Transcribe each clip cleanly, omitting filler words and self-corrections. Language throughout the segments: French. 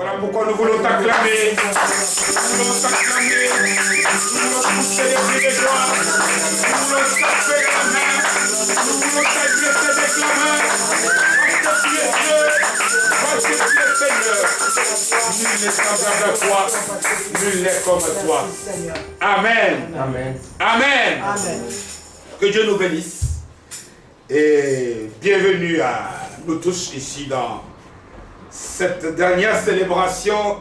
Voilà pourquoi nous voulons t'acclamer. Nous voulons t'acclamer. Nous voulons pousser les cris de joie. Nous voulons taper la main. Nous voulons t'agresser avec la main. Parce que tu es Dieu. Parce que tu es Seigneur. Nul n'est semblable à toi. Nul n'est comme toi. Amen. Amen. Amen. Amen. Que Dieu nous bénisse. Et bienvenue à nous tous ici dans cette dernière célébration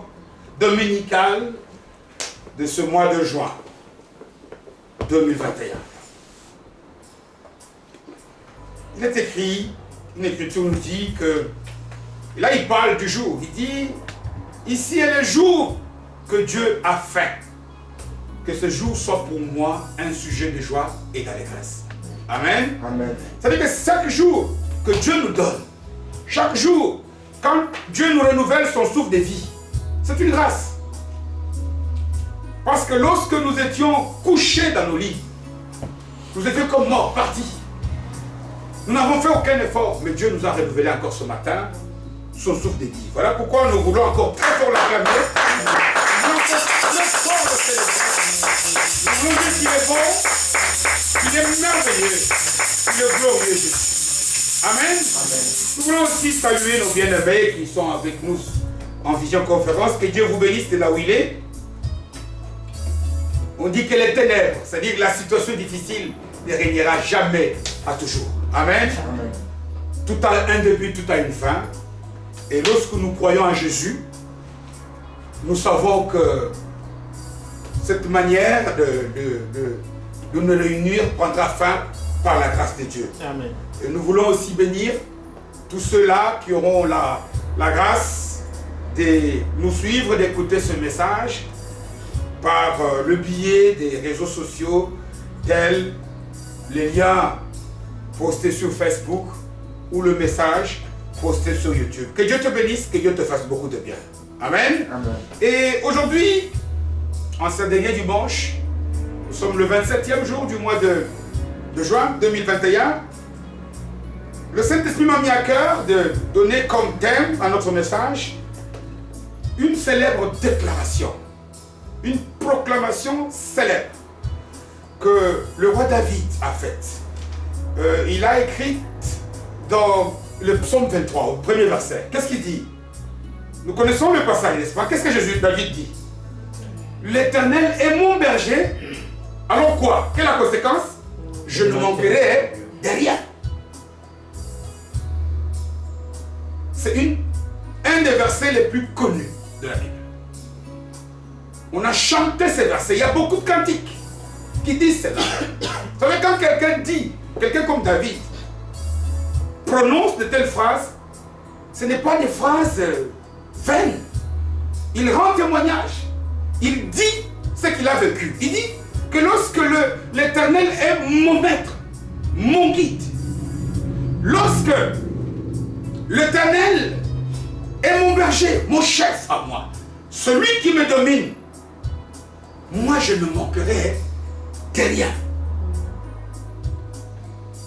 dominicale de ce mois de juin 2021. Il est écrit, une écriture nous dit que, et là il parle du jour, il dit, ici est le jour que Dieu a fait, que ce jour soit pour moi un sujet de joie et d'allégresse. Amen. Amen. Ça veut dire que chaque jour que Dieu nous donne, chaque jour, quand Dieu nous renouvelle son souffle de vie, c'est une grâce. Parce que lorsque nous étions couchés dans nos lits, nous étions comme morts, partis. Nous n'avons fait aucun effort, mais Dieu nous a renouvelé encore ce matin son souffle de vie. Voilà pourquoi nous voulons encore très fort l'acclamer. Nous voulons très fort le célébrer. Nous voulons dire qu'il est bon, qu'il est merveilleux, qu'il est glorieux Jésus. Amen. Amen. Nous voulons aussi saluer nos bien-aimés qui sont avec nous en visioconférence. Que Dieu vous bénisse de là où il est. On dit que les ténèbres, c'est-à-dire que la situation difficile, ne régnera jamais à toujours. Amen. Amen. Tout a un début, tout a une fin. Et lorsque nous croyons en Jésus, nous savons que cette manière de nous réunir prendra fin par la grâce de Dieu. Amen. Et nous voulons aussi bénir tous ceux-là qui auront la grâce de nous suivre, d'écouter ce message par le biais des réseaux sociaux tels les liens postés sur Facebook ou le message posté sur YouTube. Que Dieu te bénisse, que Dieu te fasse beaucoup de bien. Amen. Amen. Et aujourd'hui, en ce dernier dimanche, nous sommes le 27e jour du mois de juin 2021. Le Saint-Esprit m'a mis à cœur de donner comme thème à notre message une célèbre déclaration, une proclamation célèbre que le roi David a faite. Il a écrit dans le psaume 23, au premier verset. Qu'est-ce qu'il dit? Nous connaissons le passage, n'est-ce pas? Qu'est-ce que David dit? L'Éternel est mon berger. Alors quoi? Quelle est la conséquence? Je ne manquerai de rien. C'est un des versets les plus connus de la Bible. On a chanté ces versets. Il y a beaucoup de cantiques qui disent cela. Vous savez, quand quelqu'un dit, quelqu'un comme David, prononce de telles phrases, ce n'est pas des phrases vaines. Il rend témoignage. Il dit ce qu'il a vécu. Il dit que lorsque l'Éternel est mon maître, mon guide, lorsque l'Éternel est mon berger, mon chef à moi, celui qui me domine, moi je ne manquerai de rien.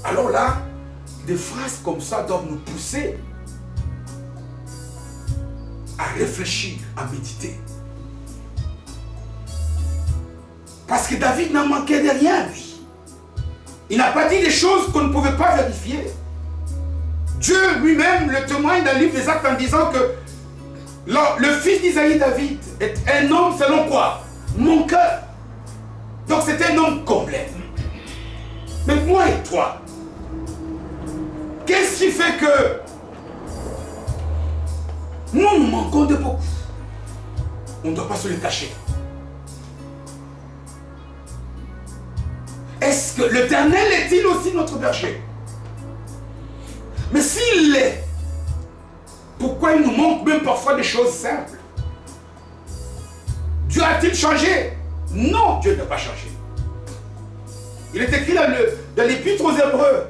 Alors là, des phrases comme ça doivent nous pousser à réfléchir, à méditer. Parce que David n'a manqué de rien, lui. Il n'a pas dit des choses qu'on ne pouvait pas vérifier. Dieu lui-même le témoigne dans le livre des Actes en disant que le fils d'Isaïe, David, est un homme selon quoi? Mon cœur. Donc c'est un homme complet. Mais moi et toi, qu'est-ce qui fait que nous manquons de beaucoup? On ne doit pas se le cacher. Est-ce que l'Éternel est-il aussi notre berger? Mais s'il l'est, pourquoi il nous manque même parfois des choses simples? Dieu a-t-il changé? Non, Dieu n'a pas changé. Il est écrit dans l'Épître aux Hébreux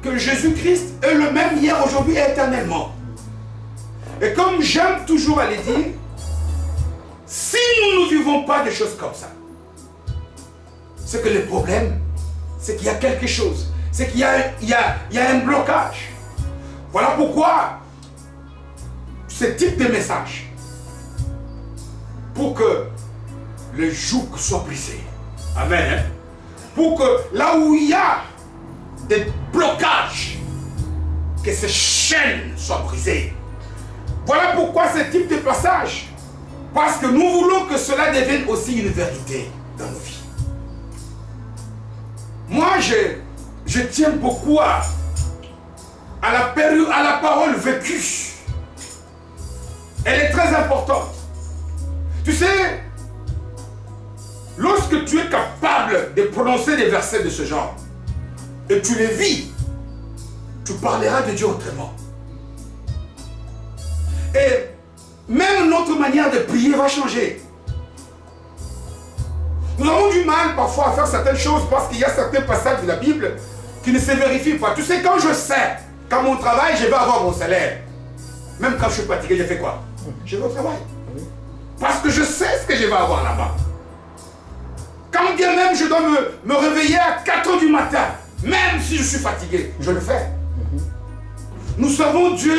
que Jésus-Christ est le même hier, aujourd'hui et éternellement. Et comme j'aime toujours à le dire, si nous ne vivons pas des choses comme ça, c'est que le problème, c'est qu'il y a quelque chose. C'est qu'il y a un blocage. Voilà pourquoi ce type de message pour que le joug soit brisé. Amen. Hein? Pour que là où il y a des blocages, que ces chaînes soient brisées. Voilà pourquoi ce type de passage. Parce que nous voulons que cela devienne aussi une vérité dans nos vies. Moi, je tiens beaucoup à la parole vécue. Elle est très importante. Tu sais, lorsque tu es capable de prononcer des versets de ce genre, et tu les vis, tu parleras de Dieu autrement. Et même notre manière de prier va changer. Nous avons du mal parfois à faire certaines choses parce qu'il y a certains passages de la Bible qui ne se vérifient pas. Tu sais, quand je sais qu'à mon travail, je vais avoir mon salaire, même quand je suis fatigué, je fais quoi? Je vais au travail. Parce que je sais ce que je vais avoir là-bas. Quand bien même je dois me réveiller à 4 h du matin, même si je suis fatigué, je le fais. Nous servons Dieu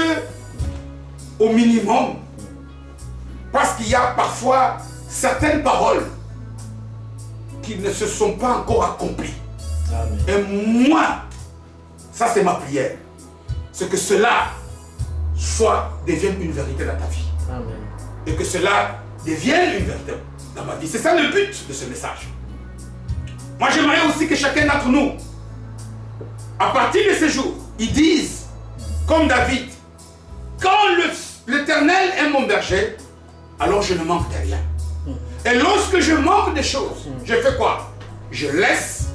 au minimum. Parce qu'il y a parfois certaines paroles qui ne se sont pas encore accomplies. Amen. Et moi, ça c'est ma prière. C'est que cela devienne une vérité dans ta vie. Amen. Et que cela devienne une vérité dans ma vie. C'est ça le but de ce message. Moi j'aimerais aussi que chacun d'entre nous, à partir de ce jour, ils disent, comme David, quand l'Éternel est mon berger, alors je ne manque de rien. Et lorsque je manque de choses, je fais quoi? Je laisse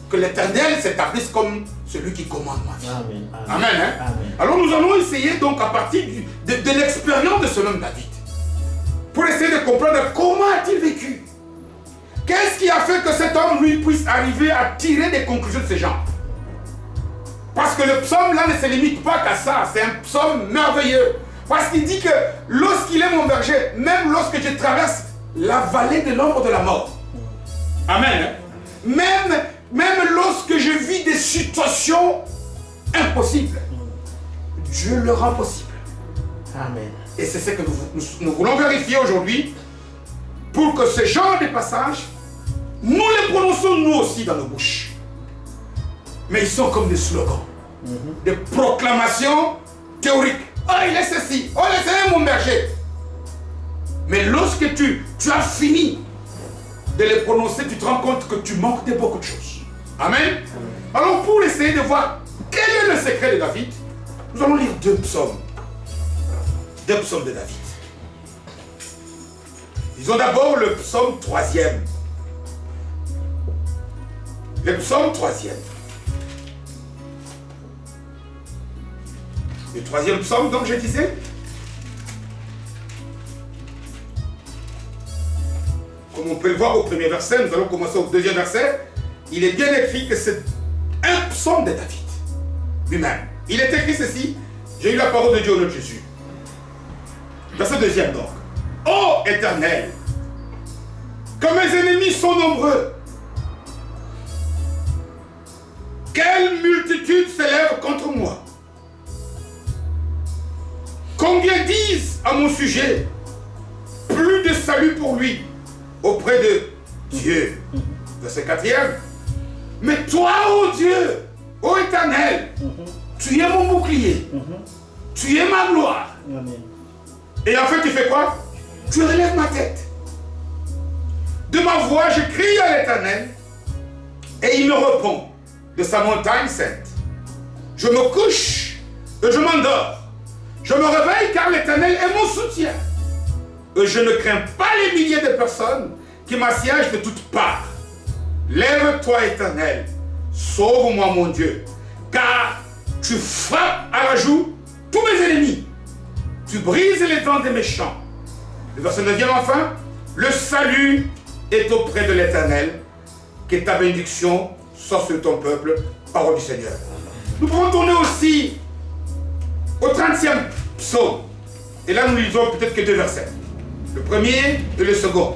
que l'Éternel s'établisse comme celui qui commande ma vie. Amen. Amen, hein? Amen. Alors nous allons essayer donc à partir de l'expérience de ce homme David, pour essayer de comprendre comment a-t-il vécu. Qu'est-ce qui a fait que cet homme, lui, puisse arriver à tirer des conclusions de ces gens? Parce que le psaume là ne se limite pas qu'à ça, c'est un psaume merveilleux. Parce qu'il dit que lorsqu'il est mon berger, même lorsque je traverse la vallée de l'ombre de la mort, amen, même lorsque je vis des situations impossibles, Dieu le rend possible. Amen. Et c'est ce que nous voulons vérifier aujourd'hui, pour que ce genre de passages, nous les prononçons nous aussi dans nos bouches. Mais ils sont comme des slogans, des proclamations théoriques. Oh, il est ceci, oh, il est mon berger. Mais lorsque tu as fini de les prononcer, tu te rends compte que tu manques de beaucoup de choses. Amen. Alors pour essayer de voir quel est le secret de David, nous allons lire deux psaumes. Deux psaumes de David. Disons d'abord le psaume 3e. Le psaume 3e. Le 3e psaume, donc je disais, comme on peut le voir au premier verset, nous allons commencer au deuxième verset. Il est bien écrit que c'est un psaume de David lui-même. Il est écrit ceci: j'ai eu la parole de Dieu au nom de Jésus. Verset 2e donc. Ô Éternel, que mes ennemis sont nombreux, quelle multitude s'élève contre moi. Combien disent à mon sujet, plus de salut pour lui auprès de Dieu. Verset 4e. Mais toi, ô Dieu, ô Éternel, tu es mon bouclier, tu es ma gloire. Amen. Et en fait, tu fais quoi? Tu relèves ma tête. De ma voix, je crie à l'Éternel et il me répond de sa montagne sainte. Je me couche et je m'endors. Je me réveille car l'Éternel est mon soutien. Et je ne crains pas les milliers de personnes qui m'assiègent de toutes parts. Lève-toi, Éternel, sauve-moi, mon Dieu, car tu frappes à la joue tous mes ennemis. Tu brises les dents des méchants. Le verset 9e enfin. Le salut est auprès de l'Éternel. Que ta bénédiction soit sur ton peuple. Parole du Seigneur. Nous pouvons tourner aussi au 30e psaume. Et là, nous lisons peut-être que deux versets. Le premier et le second.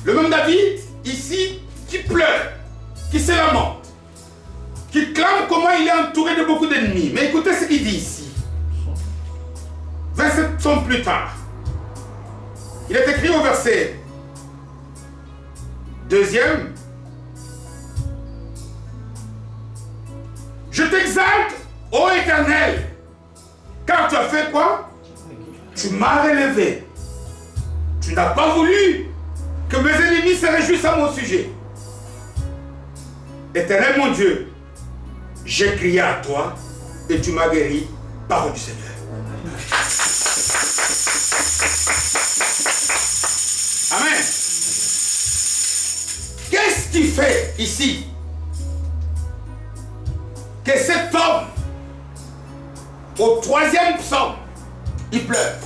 Le même David, ici, qui pleure, qui se lamente, qui clame comment il est entouré de beaucoup d'ennemis. Mais écoutez ce qu'il dit ici. 27 psaumes plus tard. Il est écrit au verset 2e. Je t'exalte, ô Éternel, car tu as fait quoi? Tu m'as relevé. Tu n'as pas voulu que mes ennemis se réjouissent à mon sujet. Éternel mon Dieu, j'ai crié à toi et tu m'as guéri, parole du Seigneur. Amen. Qu'est-ce qui fait ici que cet homme, au 3e psaume, il pleure?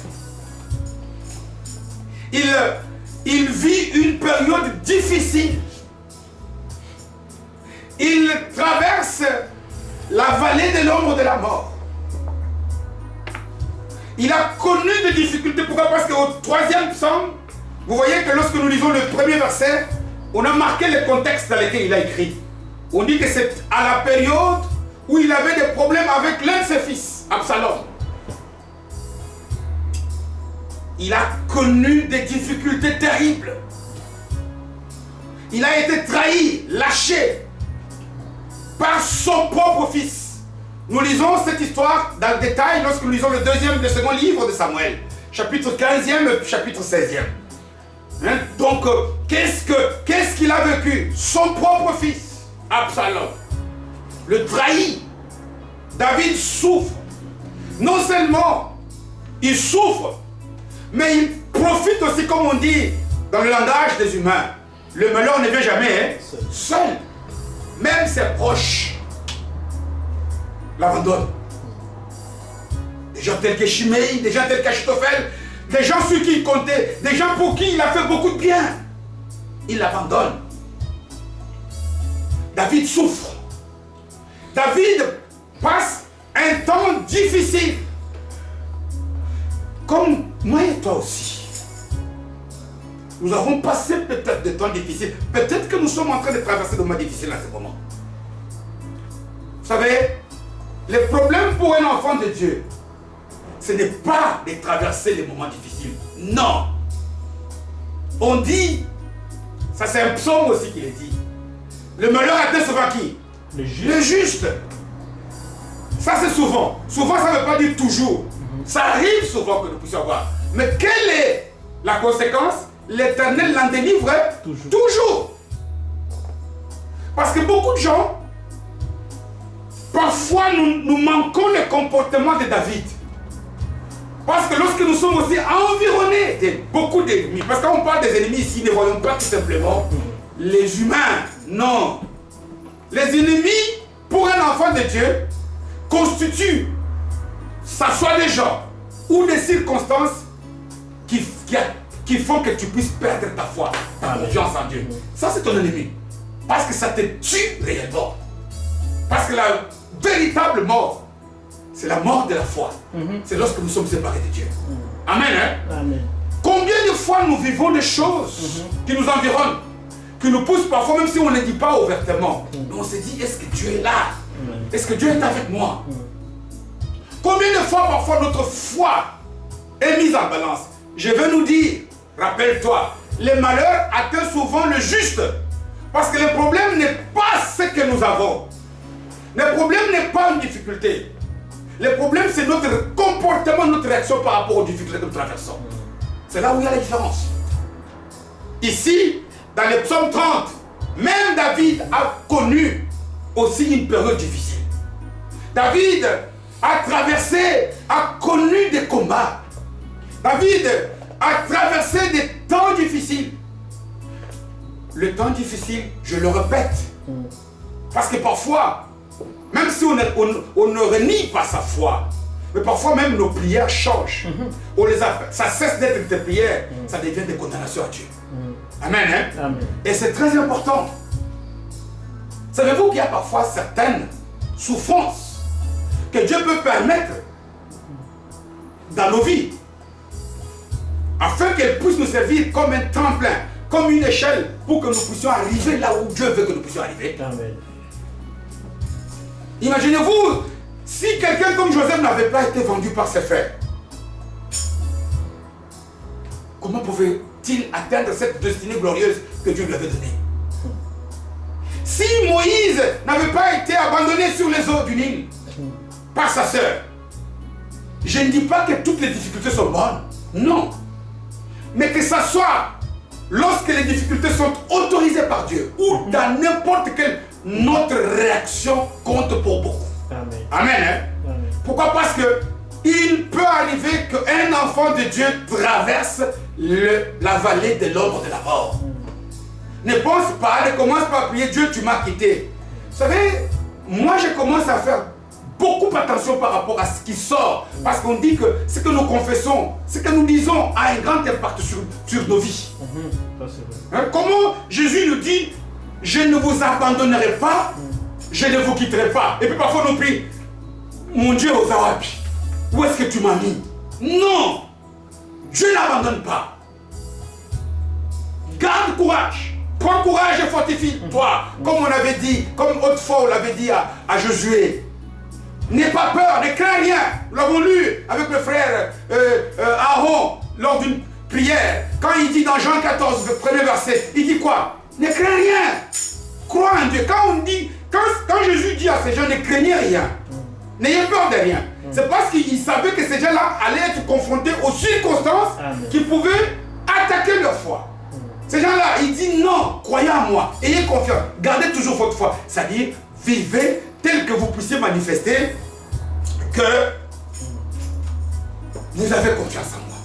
Il vit une période difficile. Il traverse la vallée de l'ombre de la mort. Il a connu des difficultés. Pourquoi? Parce qu'au 3e psaume, vous voyez que lorsque nous lisons le 1er verset, on a marqué le contexte dans lequel il a écrit. On dit que c'est à la période où il avait des problèmes avec l'un de ses fils, Absalom. Il a connu des difficultés terribles. Il a été trahi, lâché par son propre fils. Nous lisons cette histoire dans le détail lorsque nous lisons le 2e et le 2e livre de Samuel, chapitre 15e et chapitre 16e. Hein? Donc, qu'est-ce qu'il a vécu? Son propre fils, Absalom, le trahi. David souffre. Non seulement il souffre, mais il profite aussi, comme on dit dans le langage des humains. Le malheur ne vient jamais seul. Même ses proches l'abandonnent. Des gens tels que Shimei, des gens tels qu'Achitophel, des gens sur qui il comptait, des gens pour qui il a fait beaucoup de bien. Il l'abandonne. David souffre. David passe un temps difficile. Comme moi et toi aussi. Nous avons passé peut-être des temps difficiles. Peut-être que nous sommes en train de traverser des moments difficiles en ce moment. Vous savez, le problème pour un enfant de Dieu, ce n'est pas de traverser les moments difficiles. Non. On dit, ça c'est un psaume aussi qui le dit, le malheur atteint souvent qui? Le juste. Ça c'est souvent. Souvent ça ne veut pas dire toujours. Ça arrive souvent que nous puissions avoir. Mais quelle est la conséquence? L'Éternel l'en délivre toujours. Parce que beaucoup de gens, parfois nous manquons le comportement de David. Parce que lorsque nous sommes aussi environnés de beaucoup d'ennemis, parce que quand on parle des ennemis ici, ne voyons pas tout simplement les humains. Non. Les ennemis, pour un enfant de Dieu, constituent, ça soit des gens ou des circonstances qui font que tu puisses perdre ta foi, ta confiance en Dieu. Ça, c'est ton ennemi. Parce que ça te tue réellement. Parce que la véritable mort, c'est la mort de la foi. C'est lorsque nous sommes séparés de Dieu. Amen, hein? Amen. Combien de fois nous vivons des choses qui nous environnent, qui nous poussent parfois, même si on ne dit pas ouvertement. Mais on se dit, est-ce que Dieu est là? Est-ce que Dieu est avec moi? Combien de fois parfois notre foi est mise en balance? Je veux nous dire, rappelle-toi, le malheur atteint souvent le juste. Parce que le problème n'est pas ce que nous avons. Le problème n'est pas une difficulté. Le problème, c'est notre comportement, notre réaction par rapport aux difficultés que nous traversons. C'est là où il y a la différence. Ici, dans le psaume 30, même David a connu aussi une période difficile. David a traversé, a connu des combats. David a traversé des temps difficiles. Le temps difficile, je le répète, parce que parfois, même si on ne renie pas sa foi, mais parfois même nos prières changent. On les appelle, ça cesse d'être des prières, ça devient des condamnations à Dieu. Amen, hein? Amen. Et c'est très important. Savez-vous qu'il y a parfois certaines souffrances que Dieu peut permettre dans nos vies, afin qu'elles puissent nous servir comme un tremplin, comme une échelle, pour que nous puissions arriver là où Dieu veut que nous puissions arriver. Amen. Imaginez-vous, si quelqu'un comme Joseph n'avait pas été vendu par ses frères, comment pouvait-il atteindre cette destinée glorieuse que Dieu lui avait donnée? Si Moïse n'avait pas été abandonné sur les eaux du Nil par sa sœur, je ne dis pas que toutes les difficultés sont bonnes, non. Mais que ça soit lorsque les difficultés sont autorisées par Dieu ou dans n'importe quelle notre réaction compte pour beaucoup. Amen. Amen. Hein? Amen. Pourquoi? Parce que il peut arriver qu'un enfant de Dieu traverse la vallée de l'ombre de la mort. Ne pense pas, ne commence pas à prier Dieu, tu m'as quitté. Vous savez, moi je commence à faire beaucoup attention par rapport à ce qui sort. Parce qu'on dit que ce que nous confessons, ce que nous disons a un grand impact sur nos vies. Ça, c'est vrai. Hein? Comment Jésus nous dit, je ne vous abandonnerai pas, je ne vous quitterai pas. Et puis parfois on prie, mon Dieu aux Arabes, où est-ce que tu m'as mis? Non, Dieu n'abandonne pas. Garde courage. Prends courage et fortifie-toi. Comme on avait dit, comme autrefois on l'avait dit à Josué. N'aie pas peur, ne crains rien. Nous l'avons lu avec le frère Aaron lors d'une prière. Quand il dit dans Jean 14, le premier verset, il dit quoi? Ne crains rien. Crois en Dieu. Quand Jésus dit à ces gens, ne craignez rien. N'ayez peur de rien. C'est parce qu'il savait que ces gens-là allaient être confrontés aux circonstances qui pouvaient attaquer leur foi. Ces gens-là, ils disent non, croyez en moi, ayez confiance, gardez toujours votre foi. C'est-à-dire, vivez tel que vous puissiez manifester que vous avez confiance en moi.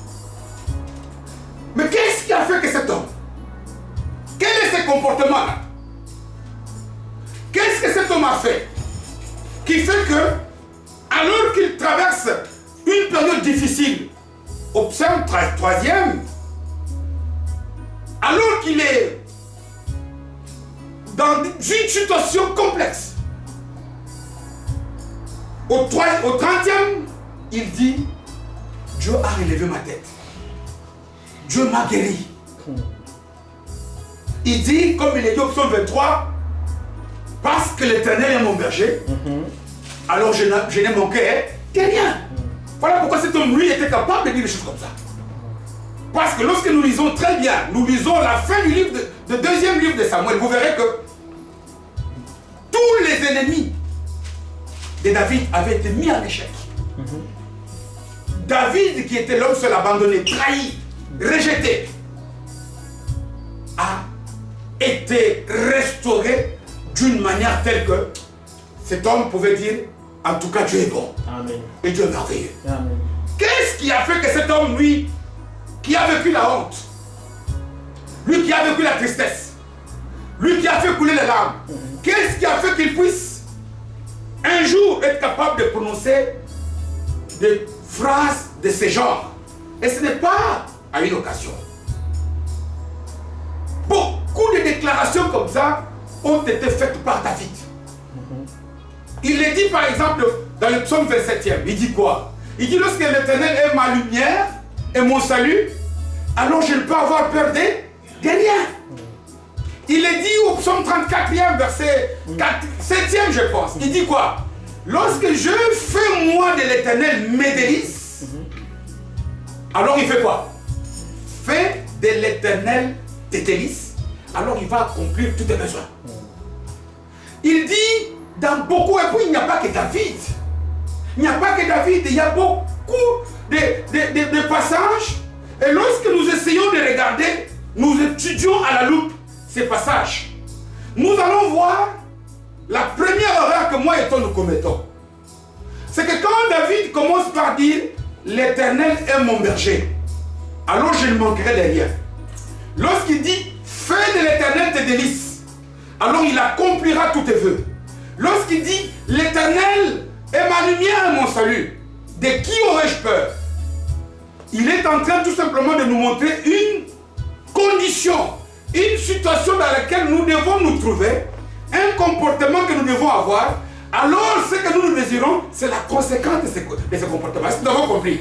Mais qu'est-ce qui a fait que cet homme? Quel est ce comportement-là? Qu'est-ce que cet homme a fait? Qui fait que, alors qu'il traverse une période difficile, au psaume 3e, alors qu'il est dans une situation complexe, au 30e, il dit, Dieu a relevé ma tête. Dieu m'a guéri. Il dit, comme il est dit au psaume 23, parce que l'Éternel est mon berger, alors je n'ai manqué de rien. Voilà pourquoi cet homme, lui, était capable de dire des choses comme ça. Parce que lorsque nous lisons très bien, nous lisons la fin du livre de deuxième livre de Samuel, vous verrez que tous les ennemis de David avaient été mis en échec. David, qui était l'homme seul abandonné, trahi, rejeté, a été restauré d'une manière telle que cet homme pouvait dire, en tout cas Dieu est bon. Amen. Et Dieu est merveilleux. Amen. Qu'est-ce qui a fait que cet homme, lui, qui a vécu la honte, lui qui a vécu la tristesse, lui qui a fait couler les larmes, qu'est-ce qui a fait qu'il puisse un jour être capable de prononcer des phrases de ce genre? Et ce n'est pas à une occasion. Beaucoup de déclarations comme ça ont été faites par David. Il le dit par exemple dans le psaume 27e, il dit quoi? Il dit, lorsque l'Éternel est ma lumière et mon salut, alors je ne peux avoir peur de rien. Il est dit au psaume 34e, verset 7e, je pense. Il dit quoi? Lorsque je fais moi de l'Éternel mes délices, alors il fait quoi? Fais de l'Éternel tes délices, alors il va accomplir tous tes besoins. Il dit dans beaucoup, et puis il n'y a pas que David. Il n'y a pas que David, il y a beaucoup de passages. Et lorsque nous essayons de regarder, nous étudions à la loupe ces passages. Nous allons voir la première erreur que moi et toi nous commettons. C'est que quand David commence par dire « L'Éternel est mon berger », alors je ne manquerai de rien. Lorsqu'il dit « Fais de l'Éternel tes délices », alors il accomplira tous tes vœux. Lorsqu'il dit « L'Éternel est ma lumière et mon salut », de qui aurais-je peur? Il est en train tout simplement de nous montrer une condition, une situation dans laquelle nous devons nous trouver, un comportement que nous devons avoir. Alors ce que nous désirons, c'est la conséquence de ce comportement. Est-ce que nous avons compris?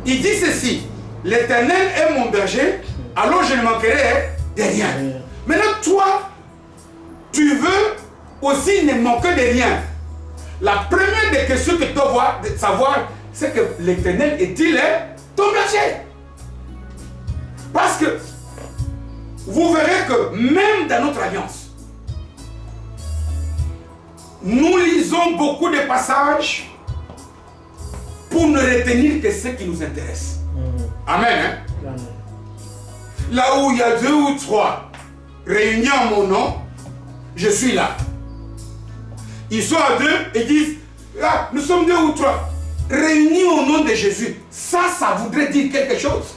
Il dit ceci: l'Éternel est mon berger, alors je ne manquerai de rien. Maintenant toi, tu veux aussi ne manquer de rien. La première des questions que tu dois savoir, c'est que l'Éternel est-il ton berger? Parce que vous verrez que même dans notre alliance, nous lisons beaucoup de passages pour ne retenir que ce qui nous intéresse. Amen. Hein? Amen. Là où il y a 2 ou 3 réunis en mon nom, je suis là. Ils sont à 2 et disent, là, nous sommes 2 ou 3 réunis au nom de Jésus. Ça voudrait dire quelque chose.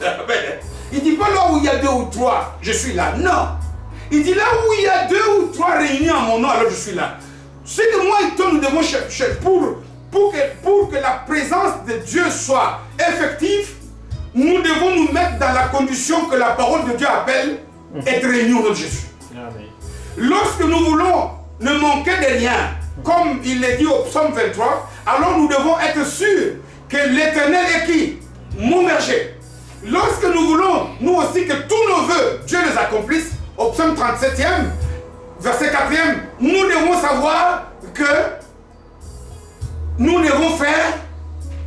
Il ne dit pas là où il y a 2 ou 3, je suis là. Non. Il dit là où il y a 2 ou 3 réunis en mon nom, alors je suis là. C'est que moi et toi, nous devons chercher pour que la présence de Dieu soit effective, nous devons nous mettre dans la condition que la parole de Dieu appelle être réunis au nom de Jésus. Amen. Lorsque nous voulons ne manquer de rien, comme il est dit au psaume 23, alors nous devons être sûrs que l'Éternel est qui? Mon berger. Lorsque nous voulons, nous aussi, que tous nos vœux, Dieu les accomplisse, au psaume 37e, verset 4e, nous devons savoir que nous devons faire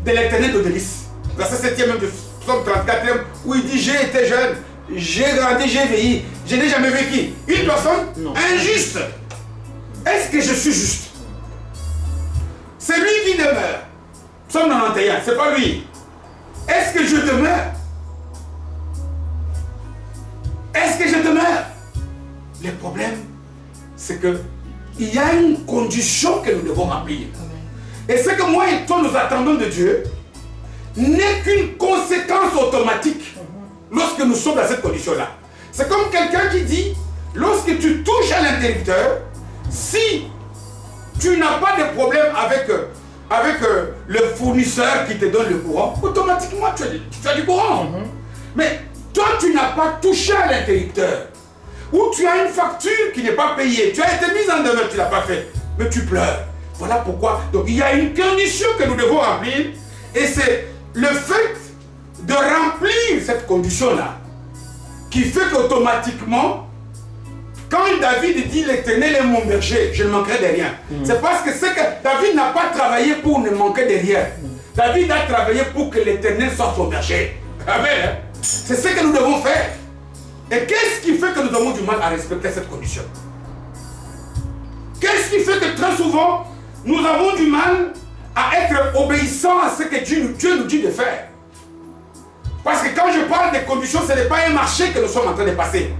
de l'Éternel de délices. Verset 7e même du psaume 34e, où il dit, j'ai été jeune, j'ai grandi, j'ai vieilli, je n'ai jamais vécu une personne injuste. Est-ce que je suis juste? C'est lui qui demeure. Psaume 91, c'est pas lui. Est-ce que je demeure? Est-ce que je demeure? Le problème, c'est que il y a une condition que nous devons remplir. Et ce que moi et toi nous attendons de Dieu n'est qu'une conséquence automatique lorsque nous sommes dans cette condition-là. C'est comme quelqu'un qui dit, lorsque tu touches à l'interrupteur, si tu n'as pas de problème avec le fournisseur qui te donne le courant, automatiquement tu as du courant. Mais toi, tu n'as pas touché à l'interrupteur. Ou tu as une facture qui n'est pas payée. Tu as été mise en demeure, tu ne l'as pas fait. Mais tu pleures. Voilà pourquoi. Donc il y a une condition que nous devons remplir. Et c'est le fait de remplir cette condition-là qui fait qu'automatiquement, quand David dit l'Éternel est mon berger, je ne manquerai de rien. C'est parce que David n'a pas travaillé pour ne manquer de rien. David a travaillé pour que l'Éternel soit son berger. Amen. C'est ce que nous devons faire. Et qu'est-ce qui fait que nous avons du mal à respecter cette condition? Qu'est-ce qui fait que très souvent, nous avons du mal à être obéissants à ce que Dieu nous dit de faire? Parce que quand je parle des conditions, ce n'est pas un marché que nous sommes en train de passer.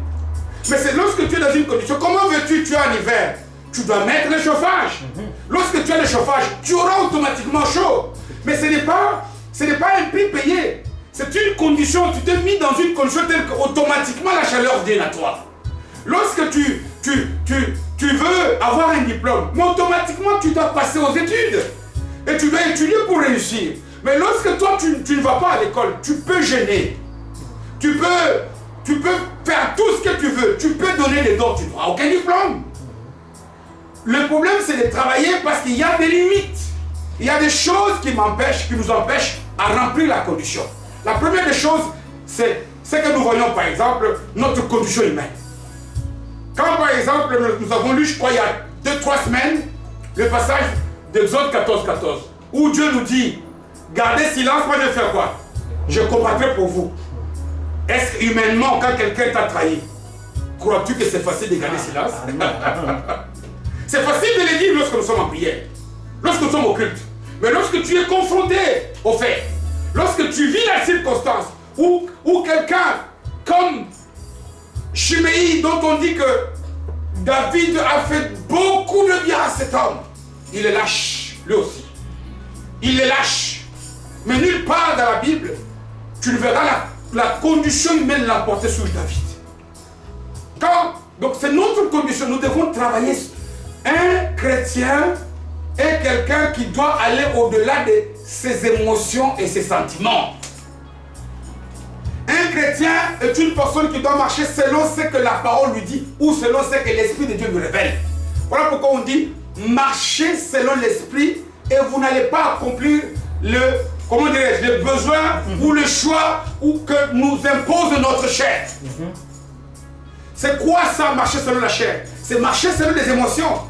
Mais c'est lorsque tu es dans une condition, comment veux-tu, tu es en hiver, tu dois mettre le chauffage. Lorsque tu as le chauffage, tu auras automatiquement chaud. Mais ce n'est pas un prix payé. C'est une condition, tu t'es mis dans une condition telle qu'automatiquement la chaleur vient à toi. Lorsque tu veux avoir un diplôme, mais automatiquement tu dois passer aux études. Et tu dois étudier pour réussir. Mais lorsque toi tu ne vas pas à l'école, tu peux gêner. Tu peux faire tout ce que tu veux. Tu peux donner des dons, tu n'auras aucun diplôme. Le problème c'est de travailler parce qu'il y a des limites. Il y a des choses qui nous empêchent à remplir la condition. La première des choses, c'est ce que nous voyons par exemple, notre condition humaine. Quand par exemple, nous avons lu, je crois, il y a 2-3 semaines, le passage d'Exode 14-14, où Dieu nous dit, gardez silence, moi je vais faire quoi? Je combattrai pour vous. Est-ce humainement, quand quelqu'un t'a trahi, crois-tu que c'est facile de garder silence? C'est facile de le dire lorsque nous sommes en prière, lorsque nous sommes au culte. Mais lorsque tu es confronté au fait, lorsque tu vis la circonstance où quelqu'un comme Chiméi, dont on dit que David a fait beaucoup de bien à cet homme, il est lâche, lui aussi. Il est lâche. Mais nulle part dans la Bible, tu ne verras la condition humaine l'emporter sur David. Donc c'est notre condition, nous devons travailler. Un chrétien est quelqu'un qui doit aller au-delà de ses émotions et ses sentiments. Un chrétien est une personne qui doit marcher selon ce que la parole lui dit ou selon ce que l'Esprit de Dieu lui révèle. Voilà pourquoi on dit marchez selon l'Esprit et vous n'allez pas accomplir le besoin ou le choix ou que nous impose notre chair. C'est quoi ça, marcher selon la chair? C'est marcher selon les émotions.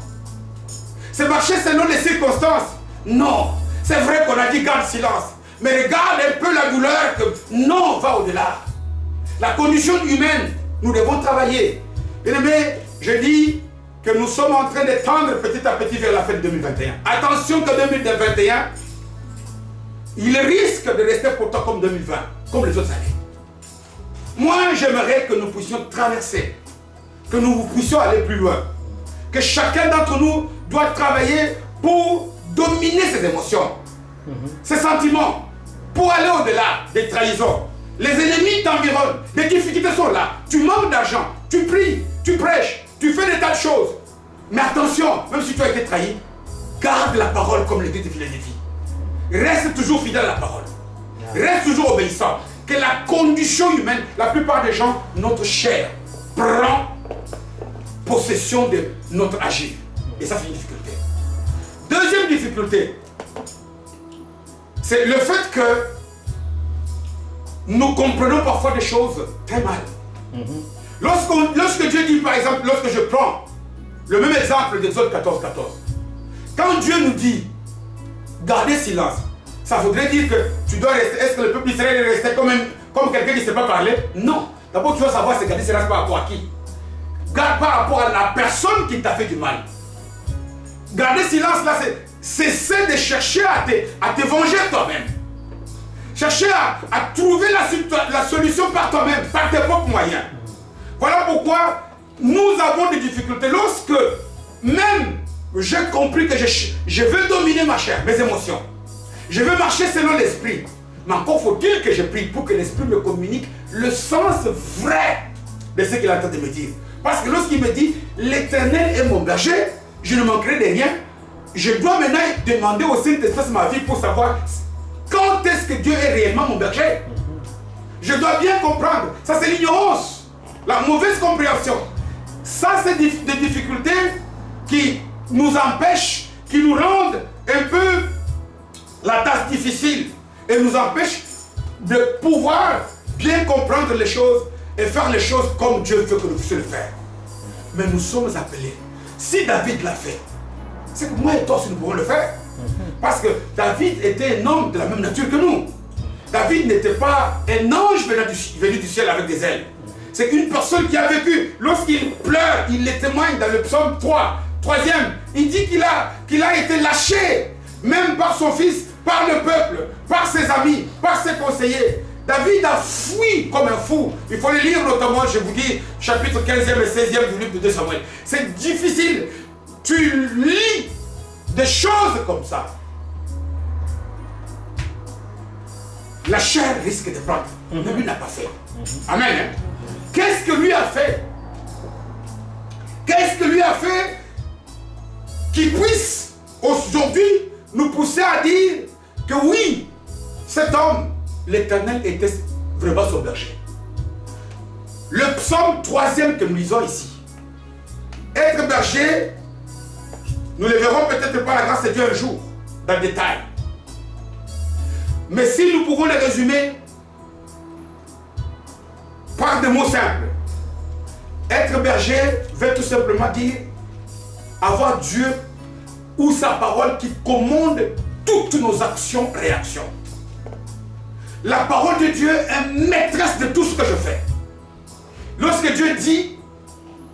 C'est marcher selon les circonstances. Non, c'est vrai qu'on a dit garde silence. Mais regarde un peu la douleur que non, va au-delà. La condition humaine, nous devons travailler. Bien aimé, je dis que nous sommes en train de tendre petit à petit vers la fête 2021. Attention que 2021, il risque de rester pour toi comme 2020, comme les autres années. Moi, j'aimerais que nous puissions traverser, que nous puissions aller plus loin. Que chacun d'entre nous doit travailler pour dominer ses émotions, ses sentiments, pour aller au-delà des trahisons. Les ennemis t'environnent, les difficultés sont là. Tu manques d'argent, tu pries, tu prêches, tu fais des tas de choses. Mais attention, même si tu as été trahi, garde la parole comme le dit Philadelphie. Reste toujours fidèle à la parole. Reste toujours obéissant. Que la condition humaine, la plupart des gens, notre chair, prend possession de notre agir. Et ça, c'est une difficulté. Deuxième difficulté, c'est le fait que nous comprenons parfois des choses très mal. Lorsque Dieu dit, par exemple, lorsque je prends le même exemple d'Exode 14, 14, quand Dieu nous dit, gardez silence, ça voudrait dire que tu dois rester. Est-ce que le peuple d'Israël est resté comme quelqu'un qui ne sait pas parler? Non. D'abord, tu dois savoir c'est garder silence par rapport à qui? Garde par rapport à la personne qui t'a fait du mal. Garder silence là, c'est cesser de chercher à te venger toi-même. Chercher à trouver la solution par toi-même, par tes propres moyens. Voilà pourquoi nous avons des difficultés. Lorsque même j'ai compris que je veux dominer ma chair, mes émotions. Je veux marcher selon l'esprit. Mais encore faut-il que je prie pour que l'esprit me communique le sens vrai de ce qu'il est en train de me dire. Parce que lorsqu'il me dit, l'Éternel est mon berger, je ne manquerai de rien. Je dois maintenant demander au Saint-Esprit ma vie pour savoir quand est-ce que Dieu est réellement mon berger. Je dois bien comprendre. Ça, c'est l'ignorance, la mauvaise compréhension. Ça, c'est des difficultés qui nous empêchent, qui nous rendent un peu la tâche difficile et nous empêchent de pouvoir bien comprendre les choses et faire les choses comme Dieu veut que nous puissions le faire. Mais nous sommes appelés. Si David l'a fait, c'est que moi et toi aussi nous pouvons le faire. Parce que David était un homme de la même nature que nous. David n'était pas un ange venu du ciel avec des ailes. C'est une personne qui a vécu. Lorsqu'il pleure, il le témoigne dans le psaume 3. Troisième, il dit qu'il a été lâché, même par son fils, par le peuple, par ses amis, par ses conseillers. David a fui comme un fou. Il faut le lire notamment, je vous dis, chapitre 15e et 16e du livre de 2 Samuel. C'est difficile. Tu lis des choses comme ça. La chair risque de prendre. Mais lui n'a pas fait. Amen. Hein? Qu'est-ce que lui a fait? Qu'est-ce que lui a fait qui puisse aujourd'hui nous pousser à dire que oui, cet homme, l'Éternel était vraiment son berger. Le psaume 3e que nous lisons ici. Être berger, nous le verrons peut-être par la grâce de Dieu un jour, dans le détail. Mais si nous pouvons les résumer par des mots simples, être berger veut tout simplement dire avoir Dieu ou sa parole qui commande toutes nos actions, réactions. La parole de Dieu est maîtresse de tout ce que je fais. Lorsque Dieu dit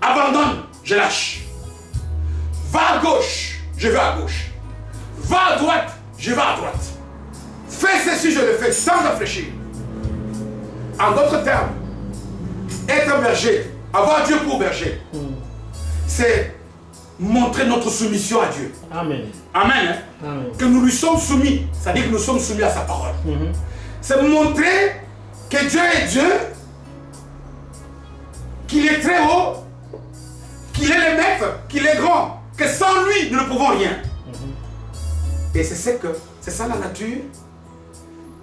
abandonne, je lâche. Va à gauche, je vais à gauche. Va à droite, je vais à droite. Fais ceci, je le fais sans réfléchir. En d'autres termes, être berger, avoir Dieu pour berger, c'est montrer notre soumission à Dieu. Amen. Amen. Hein? Amen. Que nous lui sommes soumis, c'est-à-dire que nous sommes soumis à sa parole. C'est montrer que Dieu est Dieu, qu'il est très haut, qu'il est le maître, qu'il est grand, que sans lui, nous ne pouvons rien. Et c'est ça la nature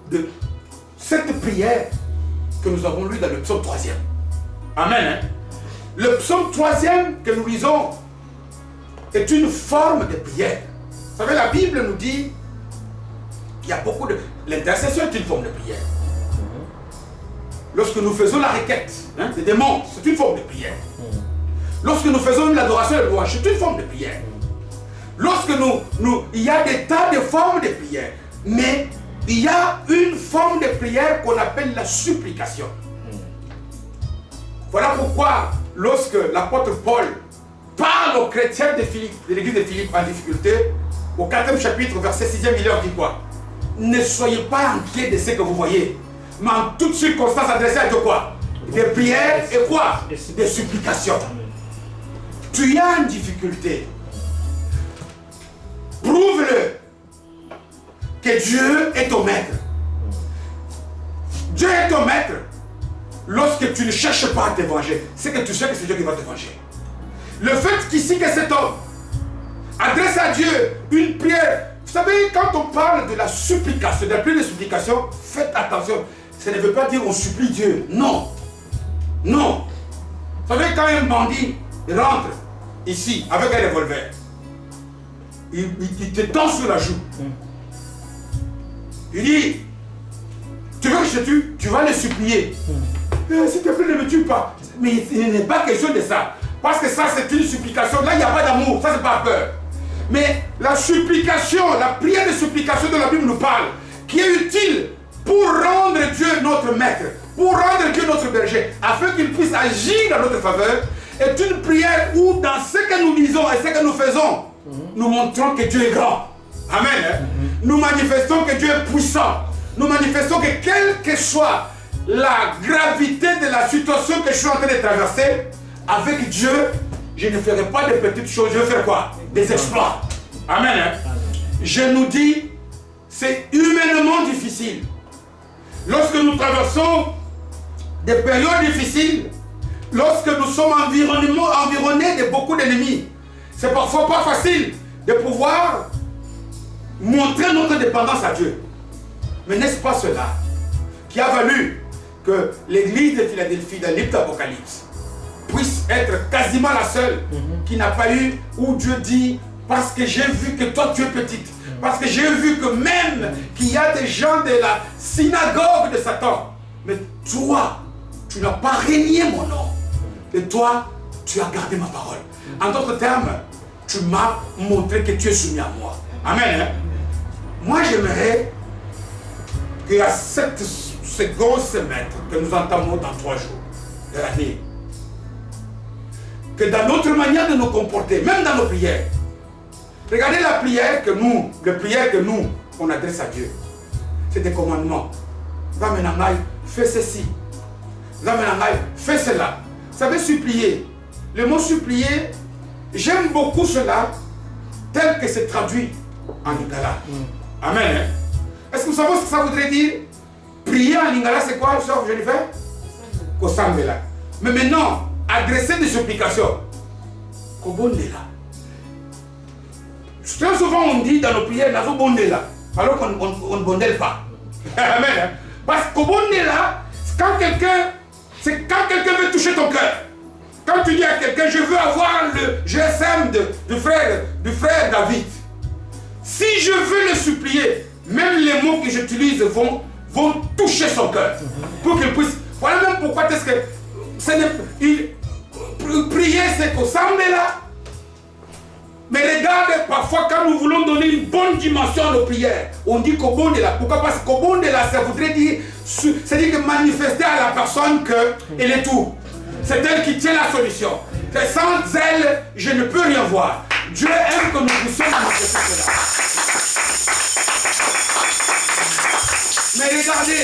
de cette prière que nous avons lue dans le psaume 3e. Amen. Hein? Le psaume 3e que nous lisons est une forme de prière. Vous savez, la Bible nous dit qu'il y a beaucoup de... L'intercession est une forme de prière. Lorsque nous faisons la requête des démons, c'est une forme de prière. Lorsque nous faisons l'adoration et le louange, c'est une forme de prière. Lorsque il y a des tas de formes de prière, mais il y a une forme de prière qu'on appelle la supplication. Voilà pourquoi, lorsque l'apôtre Paul parle aux chrétiens de Philippe, de l'église de Philippe en difficulté, au 4e chapitre, verset 6e, il leur dit quoi? Ne soyez pas inquiets de ce que vous voyez, mais en toutes circonstances, adressez à Dieu quoi? Des prières et quoi? Des supplications. Tu as une difficulté. Prouve-le que Dieu est ton maître. Dieu est ton maître. Lorsque tu ne cherches pas à te venger, c'est que tu sais que c'est Dieu qui va te venger. Le fait qu'ici, que cet homme adresse à Dieu une prière. Vous savez, quand on parle de la supplication, de la prière de supplication, faites attention. Ça ne veut pas dire on supplie Dieu. Non. Non. Vous savez, quand un bandit rentre ici avec un revolver, il te tend sur la joue. Il dit, tu veux que je te tue? Tu vas le supplier. S'il te plaît, ne me tue pas. Mais il n'est pas question de ça. Parce que ça, c'est une supplication. Là, il n'y a pas d'amour. Ça, c'est pas peur. Mais la supplication, la prière de supplication dont la Bible nous parle, qui est utile pour rendre Dieu notre maître, pour rendre Dieu notre berger, afin qu'il puisse agir dans notre faveur, est une prière où, dans ce que nous disons et ce que nous faisons, nous montrons que Dieu est grand. Amen. Nous manifestons que Dieu est puissant. Nous manifestons que quelle que soit la gravité de la situation que je suis en train de traverser, avec Dieu, je ne ferai pas de petites choses, je vais faire quoi? Des exploits. Amen. Je nous dis, c'est humainement difficile. Lorsque nous traversons des périodes difficiles, lorsque nous sommes environnés de beaucoup d'ennemis, c'est parfois pas facile de pouvoir montrer notre dépendance à Dieu. Mais n'est-ce pas cela qui a valu que l'église de Philadelphie, dans le livre d'Apocalypse, puisse être quasiment la seule qui n'a pas eu, où Dieu dit, parce que j'ai vu que toi tu es petite, parce que j'ai vu que même qu'il y a des gens de la synagogue de Satan, mais toi, tu n'as pas régné mon nom, et toi, tu as gardé ma parole. En d'autres termes, tu m'as montré que tu es soumis à moi. Amen. Moi, j'aimerais qu'à cette grosse mètre que nous entamons dans 3 jours de l'année, que dans notre manière de nous comporter, même dans nos prières, regardez la prière que nous, on adresse à Dieu. C'est des commandements. Zamenangai, fais ceci. Zamenangai, fais cela. Vous savez, supplier. Le mot supplier, j'aime beaucoup cela, tel que c'est traduit en lingala. Amen. Est-ce que vous savez ce que ça voudrait dire? Prier en lingala, c'est quoi, sœur Jennifer? Kosambela. Mais maintenant, adresser des supplications. Kobondela. Très souvent on dit dans nos prières, nazo bondela, alors qu'on ne bondelle pas. Amen. Parce que bondela, c'est quand quelqu'un veut toucher ton cœur. Quand tu dis à quelqu'un, je veux avoir le GSM du frère David. Si je veux le supplier, même les mots que j'utilise vont toucher son cœur. Pour qu'il puisse. Voilà même pourquoi est-ce que prier, c'est qu'on s'en met là. Mais regarde, parfois quand nous voulons donner une bonne dimension à nos prières, on dit Kobondela. Pourquoi? Parce que Kobondela, ça voudrait dire, c'est-à-dire que manifester à la personne qu'elle est tout. C'est elle qui tient la solution. Sans elle, je ne peux rien voir. Dieu aime que nous puissions manifester cela. Mais regardez,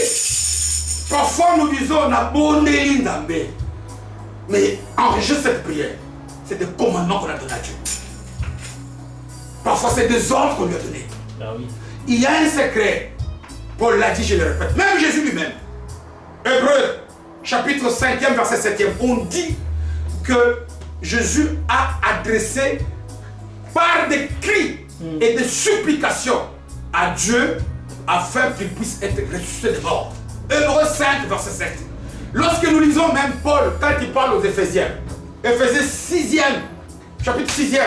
parfois nous disons, on a bonné l'indambé. Mais enregistre cette prière. C'est des commandements qu'on a donnés à Dieu. Parfois, c'est des ordres qu'on lui a donnés. Ah oui. Il y a un secret. Paul l'a dit, je le répète. Même Jésus lui-même. Hébreux, chapitre 5e, verset 7e. On dit que Jésus a adressé par des cris et des supplications à Dieu afin qu'il puisse être ressuscité des morts. Hébreux 5, verset 7. Lorsque nous lisons même Paul, quand il parle aux Éphésiens, Éphésiens 6e, chapitre 6e,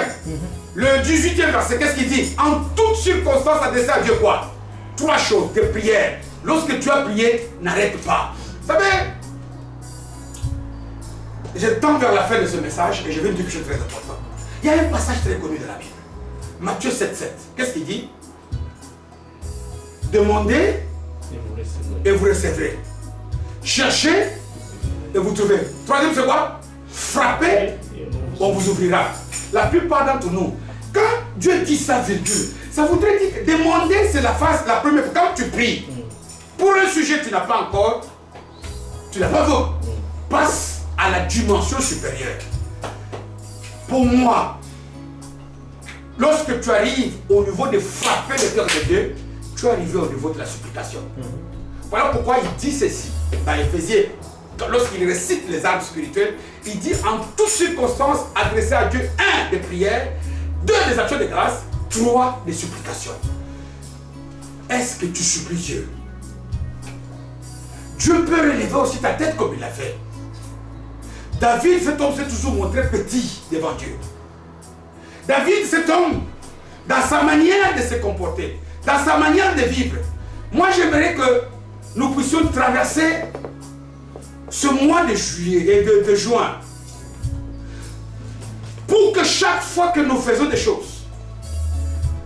le 18e verset, qu'est-ce qu'il dit? En toutes circonstances, adressez à Dieu quoi? 3 choses, des prières. Lorsque tu as prié, n'arrête pas. Vous savez, je tends vers la fin de ce message et je vais dire quelque chose de très important. Il y a un passage très connu de la Bible. Matthieu 7, 7. Qu'est-ce qu'il dit? Demandez et vous recevrez. Cherchez et vous trouvez. Troisième, c'est quoi? Frappez, on vous ouvrira. La plupart d'entre nous, quand Dieu dit ça, virgule, ça voudrait dire que demander, c'est la phase, la première fois. Quand tu pries, pour un sujet que tu n'as pas encore, tu n'as pas vu. Passe à la dimension supérieure. Pour moi, lorsque tu arrives au niveau de frapper le cœur de Dieu, tu es arrivé au niveau de la supplication. Voilà pourquoi il dit ceci dans Éphésiens. Lorsqu'il récite les armes spirituelles, il dit en toutes circonstances, adresser à Dieu 1 des prières, 2 des actions de grâce, 3 des supplications. Est-ce que tu supplies Dieu? Dieu peut relever aussi ta tête comme il l'a fait. David, cet homme s'est toujours montré petit devant Dieu. David, cet homme, dans sa manière de se comporter, dans sa manière de vivre, moi j'aimerais que nous puissions traverser ce mois de juillet et de juin pour que chaque fois que nous faisons des choses,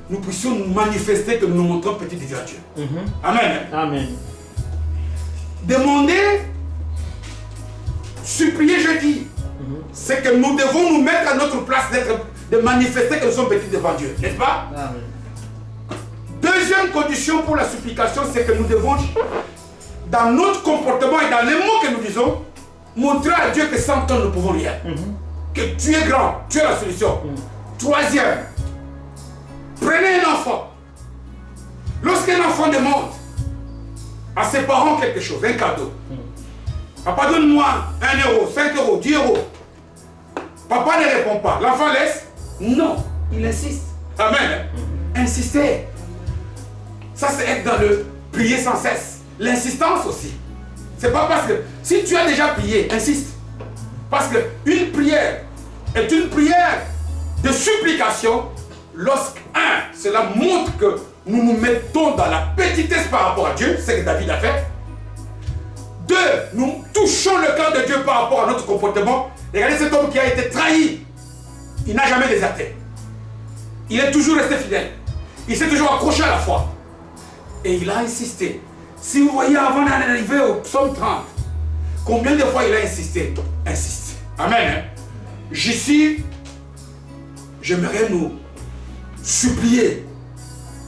nous puissions nous manifester que nous nous montrons petits devant Dieu. Amen. Amen. Demander, supplier, je dis, c'est que nous devons nous mettre à notre place de manifester que nous sommes petits devant Dieu, n'est-ce pas? Amen. Deuxième condition pour la supplication, c'est que nous devons, dans notre comportement et dans les mots que nous disons, montrer à Dieu que sans toi nous ne pouvons rien. Que tu es grand, tu es la solution. Troisième, prenez un enfant. Lorsqu'un enfant demande à ses parents quelque chose, un cadeau, papa donne-moi 1 euro, 5 euros, 10 euros. Papa ne répond pas. L'enfant laisse? Non, il insiste. Amen. Insister. Ça, c'est être dans le prier sans cesse. L'insistance aussi. C'est pas parce que si tu as déjà prié, insiste. Parce qu'une prière est une prière de supplication lorsque, cela montre que nous nous mettons dans la petitesse par rapport à Dieu, c'est ce que David a fait. 2, nous touchons le cœur de Dieu par rapport à notre comportement. Regardez cet homme qui a été trahi. Il n'a jamais déserté. Il est toujours resté fidèle. Il s'est toujours accroché à la foi. Et il a insisté. Si vous voyez avant d'arriver au psaume 30, combien de fois il a insisté? Insiste. Amen. Ici, j'aimerais nous supplier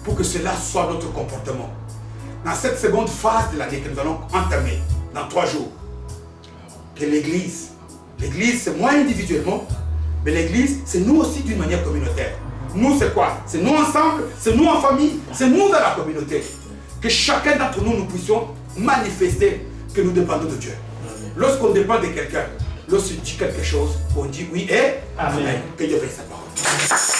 pour que cela soit notre comportement. Dans cette seconde phase de l'année que nous allons entamer, dans 3 jours, que l'Église, c'est moi individuellement, mais l'Église, c'est nous aussi d'une manière communautaire. Nous, c'est quoi? C'est nous ensemble, c'est nous en famille, c'est nous dans la communauté. Que chacun d'entre nous, nous puissions manifester que nous dépendons de Dieu. Lorsqu'on dépend de quelqu'un, lorsqu'il dit quelque chose, on dit oui et Amen. Que Dieu veille sa parole.